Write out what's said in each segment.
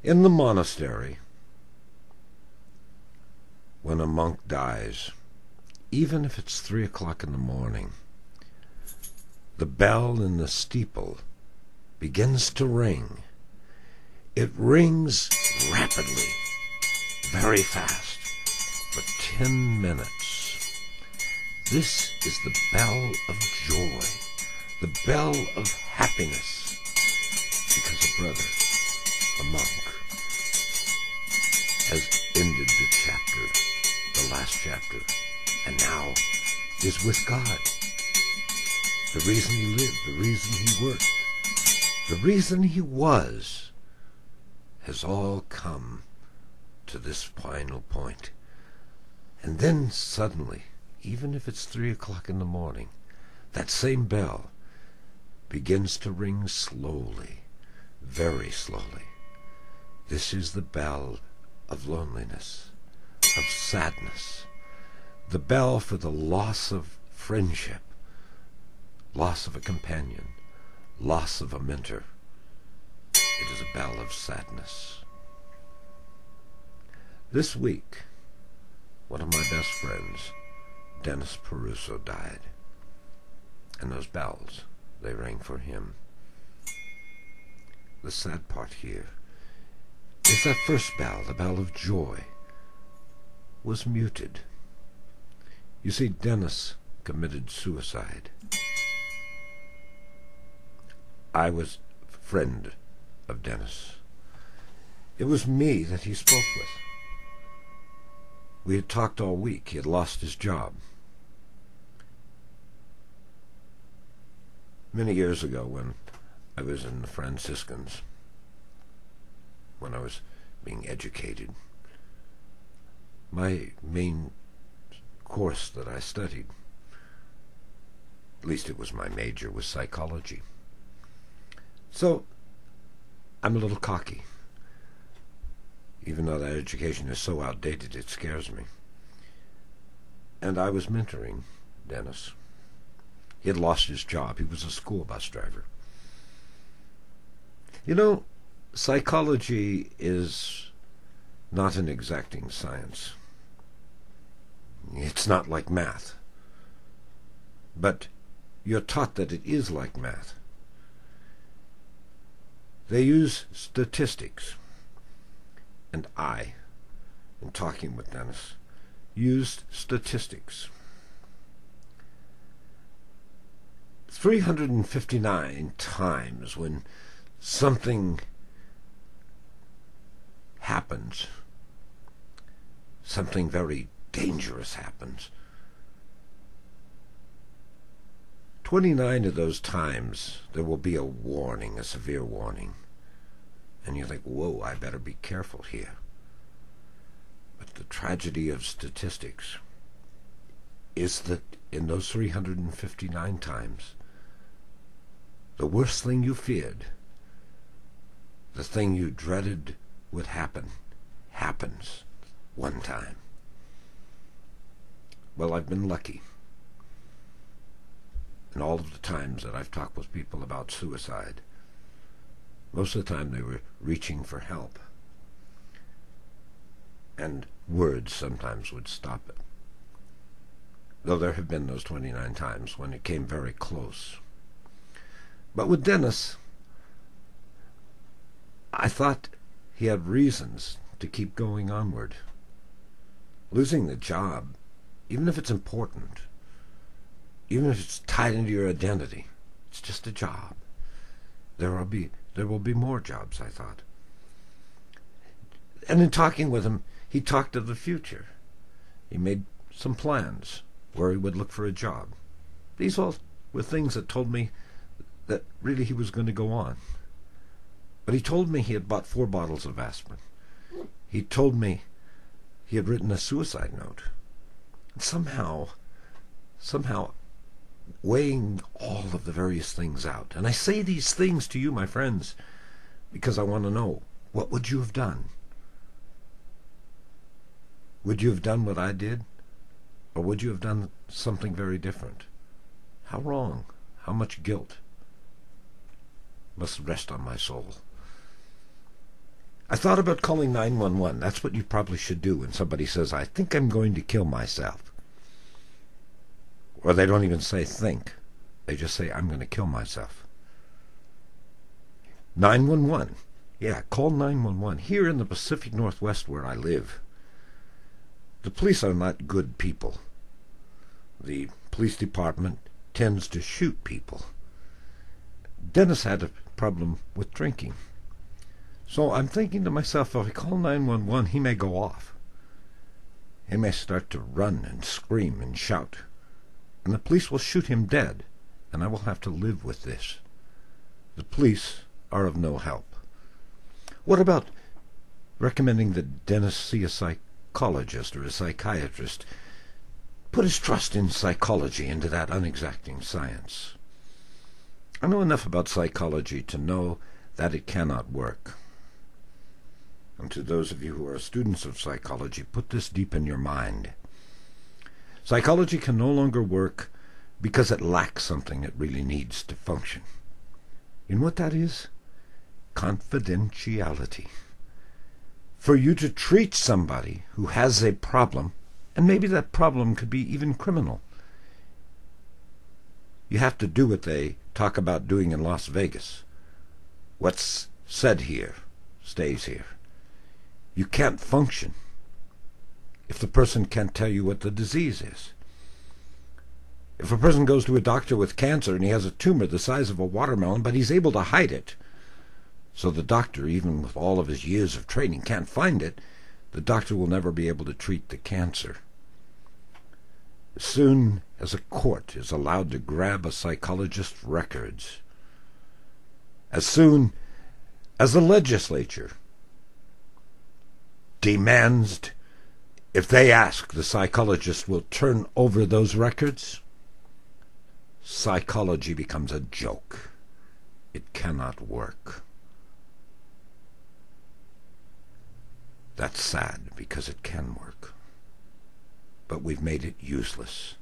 In the monastery, when a monk dies, even if it's 3 o'clock in the morning, the bell in the steeple begins to ring. It rings rapidly, very fast, for 10 minutes. This is the bell of joy, the bell of happiness, because a brother, a monk, has ended the chapter, the last chapter, and now is with God. The reason he lived, the reason he worked, the reason he was, has all come to this final point. And then suddenly, even if it's 3 o'clock in the morning, that same bell begins to ring slowly, very slowly. This is the bell of loneliness, of sadness, the bell for the loss of friendship, loss of a companion, loss of a mentor. It is a bell of sadness. This week, one of my best friends, Dennis Peruso, died. And those bells, they rang for him. The sad part here is that first bell, the bell of joy, was muted. You see, Dennis committed suicide. I was a friend of Dennis. It was me that he spoke with. We had talked all week. He had lost his job. Many years ago, when I was in the Franciscans, when I was being educated, my main course that I studied, at least it was my major, was psychology. So I'm a little cocky. Even though that education is so outdated, it scares me. And I was mentoring Dennis. He had lost his job. He was a school bus driver. You know, psychology is not an exacting science. It's not like math. But you're taught that it is like math. They use statistics. And I, in talking with Dennis, used statistics. 359 times when something happens, something very dangerous happens, 29 of those times there will be a warning, a severe warning. And you think, whoa, I better be careful here. But the tragedy of statistics is that in those 359 times, the worst thing you feared, the thing you dreaded would happen, happens one time. Well, I've been lucky. And all of the times that I've talked with people about suicide, most of the time they were reaching for help. And words sometimes would stop it. Though there have been those 29 times when it came very close. But with Dennis, I thought he had reasons to keep going onward. Losing the job, even if it's important, even if it's tied into your identity, it's just a job. There will be more jobs, I thought. And in talking with him, he talked of the future. He made some plans where he would look for a job. These all were things that told me that really he was going to go on. But he told me he had bought 4 bottles of aspirin. He told me he had written a suicide note. And somehow, weighing all of the various things out. And I say these things to you, my friends, because I want to know, what would you have done? Would you have done what I did? Or would you have done something very different? How wrong? How much guilt must rest on my soul? I thought about calling 911. That's what you probably should do when somebody says, I think I'm going to kill myself. Or they don't even say think. They just say, I'm going to kill myself. 911. Yeah, call 911. Here in the Pacific Northwest where I live, the police are not good people. The police department tends to shoot people. Dennis had a problem with drinking. So I'm thinking to myself, if I call 911, he may go off. He may start to run and scream and shout. And the police will shoot him dead, and I will have to live with this. The police are of no help. What about recommending that Dennis see a psychologist or a psychiatrist? Put his trust in psychology into that unexacting science. I know enough about psychology to know that it cannot work. And to those of you who are students of psychology, put this deep in your mind. Psychology can no longer work because it lacks something it really needs to function. You know what that is? Confidentiality. For you to treat somebody who has a problem, and maybe that problem could be even criminal, you have to do what they talk about doing in Las Vegas. What's said here stays here. You can't function if the person can't tell you what the disease is. If a person goes to a doctor with cancer and he has a tumor the size of a watermelon, but he's able to hide it, so the doctor, even with all of his years of training, can't find it, the doctor will never be able to treat the cancer. As soon as a court is allowed to grab a psychologist's records, as soon as the legislature demands, if they ask, the psychologist will turn over those records, psychology becomes a joke. It cannot work. That's sad because it can work. But we've made it useless.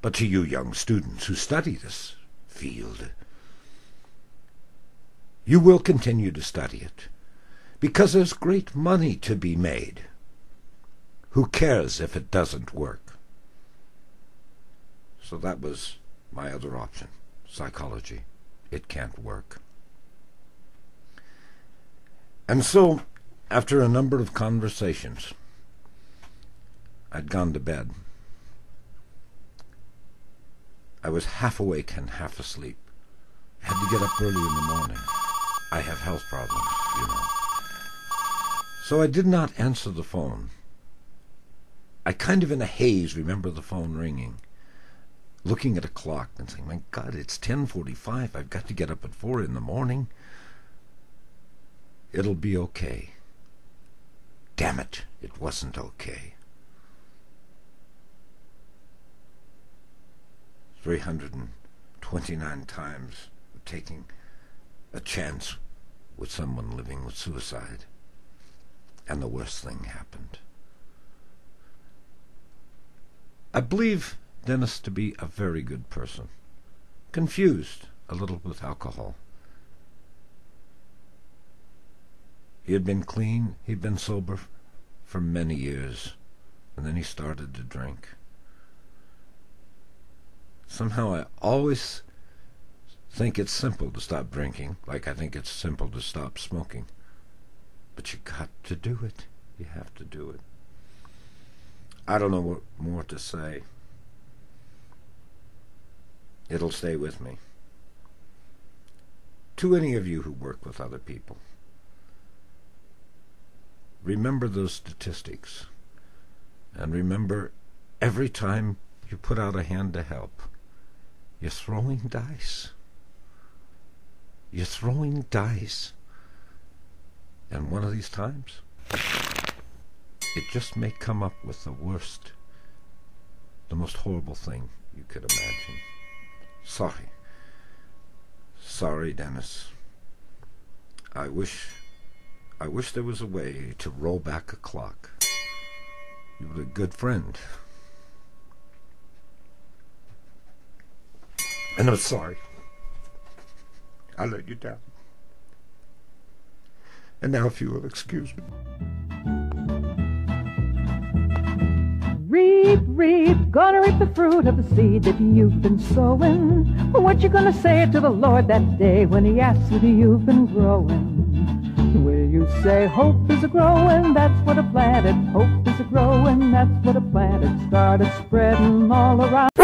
But to you young students who study this field, you will continue to study it because there's great money to be made. Who cares if it doesn't work? So that was my other option, psychology. It can't work. And so, after a number of conversations, I'd gone to bed. I was half awake and half asleep. I had to get up early in the morning. I have health problems, you know. So I did not answer the phone. I kind of in a haze remember the phone ringing, looking at a clock and saying, my God, it's 10:45. I've got to get up at 4 in the morning. It'll be okay. Damn it, it wasn't okay. 329 times taking a chance with someone living with suicide. And the worst thing happened. I believe Dennis to be a very good person. Confused a little with alcohol. He had been clean, he'd been sober for many years, and then he started to drink. Somehow I always think it's simple to stop drinking, like I think it's simple to stop smoking. But you got to do it. You have to do it. I don't know what more to say. It'll stay with me. To any of you who work with other people, remember those statistics. And remember, every time you put out a hand to help, you're throwing dice. You're throwing dice. And one of these times, it just may come up with the worst, the most horrible thing you could imagine. Sorry. Sorry, Dennis. I wish there was a way to roll back a clock. You were a good friend. And I'm sorry I let you down. And now if you will excuse me. Reap, reap, gonna reap the fruit of the seed that you've been sowing. What you gonna say to the Lord that day when he asks what you've been growing? Will you say hope is a-growing, that's what I planted. Hope is a-growing, that's what I planted. Started spreading all around.